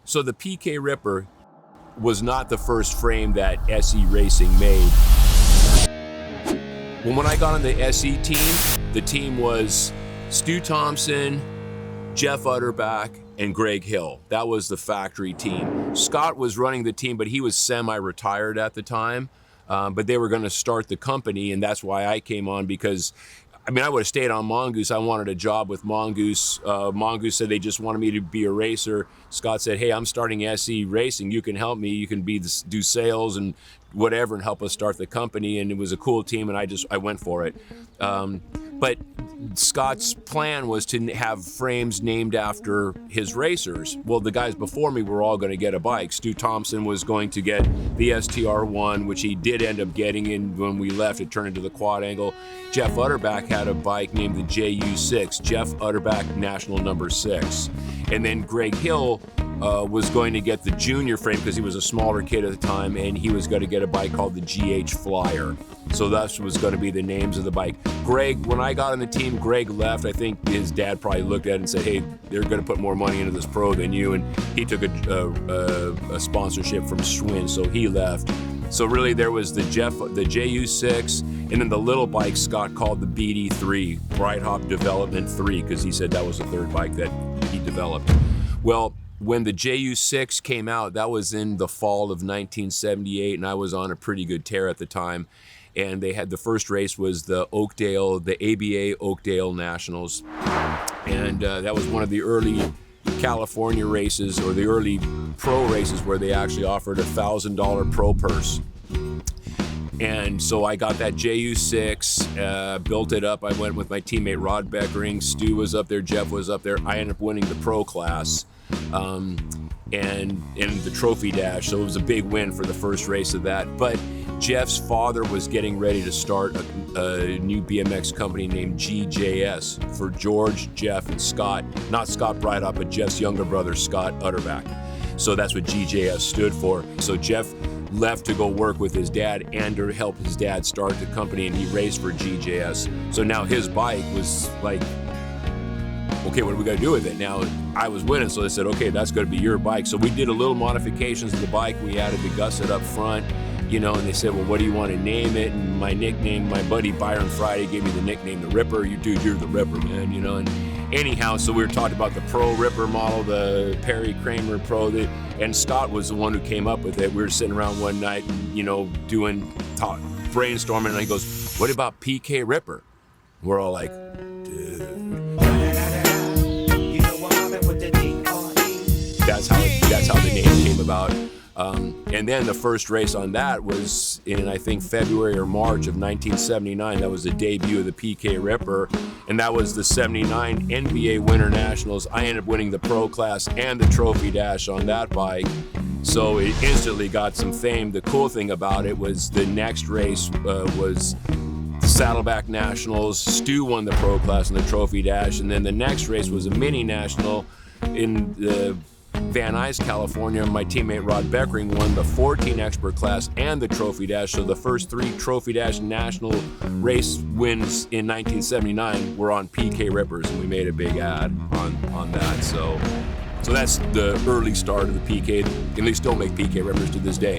So the PK Ripper was not the first frame that SE Racing made. When I got on the SE team, the team was Stu Thompson, Jeff Utterback, and Greg Hill. That was the factory team. Scott was running the team, but he was semi-retired at the time. But they were going to start the company, and that's why I came on, because I mean, I would have stayed on Mongoose. I wanted a job with Mongoose. Mongoose said they just wanted me to be a racer. Scott said, hey, I'm starting SE Racing. You can help me. You can do sales and whatever and help us start the company. And it was a cool team, and I went for it. But Scott's plan was to have frames named after his racers. Well, the guys before me were all going to get a bike. Stu Thompson was going to get the STR1, which he did end up getting, and when we left, it turned into the quad angle. Jeff Utterback had a bike named the JU6, Jeff Utterback National Number 6. And then Greg Hill was going to get the junior frame because he was a smaller kid at the time, and he was going to get a bike called the GH Flyer. So that was going to be the names of the bike. Greg, when I got on the team, Greg left. I think his dad probably looked at it and said, hey, they're going to put more money into this pro than you. And he took a sponsorship from Schwinn, so he left. So really there was the JU6, and then the little bike Scott called the BD3, Bright Hop Development 3, because he said that was the third bike that he developed. Well, when the JU6 came out, that was in the fall of 1978, and I was on a pretty good tear at the time. And they had the first race was the ABA Oakdale Nationals. And that was one of the early California races, or the early pro races, where they actually offered a $1,000 pro purse. And so I got that JU6, built it up. I went with my teammate Rod Beckering. Stu was up there, Jeff was up there. I ended up winning the pro class and in the trophy dash. So it was a big win for the first race of that. But Jeff's father was getting ready to start a new BMX company named GJS for George, Jeff, and Scott. Not Scott Breithaupt, but Jeff's younger brother, Scott Utterback. So that's what GJS stood for. So Jeff left to go work with his dad and to help his dad start the company, and he raced for GJS. So now his bike was like, okay, what are we gonna do with it? Now I was winning, so they said, okay, that's gonna be your bike. So we did a little modifications to the bike. We added the gusset up front, you know, and they said, well, what do you want to name it? And my nickname, my buddy Byron Friday gave me the nickname The Ripper. You're the Ripper, man, you know. And anyhow, so we were talking about the Pro Ripper model, the Perry Kramer Pro, and Scott was the one who came up with it. We were sitting around one night, you know, brainstorming, and he goes, what about PK Ripper? We're all like, dude. That's how the name came about. And then the first race on that was in, I think, February or March of 1979. That was the debut of the PK Ripper, and that was the 79 NBA Winter Nationals. I ended up winning the pro class and the trophy dash on that bike, so it instantly got some fame. The cool thing about it was the next race was the Saddleback Nationals. Stu won the pro class and the trophy dash, and then the next race was a mini national in the Van Nuys, California. My teammate Rod Beckering won the 14 expert class and the trophy dash. So the first three trophy dash national race wins in 1979 were on PK Rippers, and we made a big ad on that. So that's the early start of the PK, and they still make PK Rippers to this day.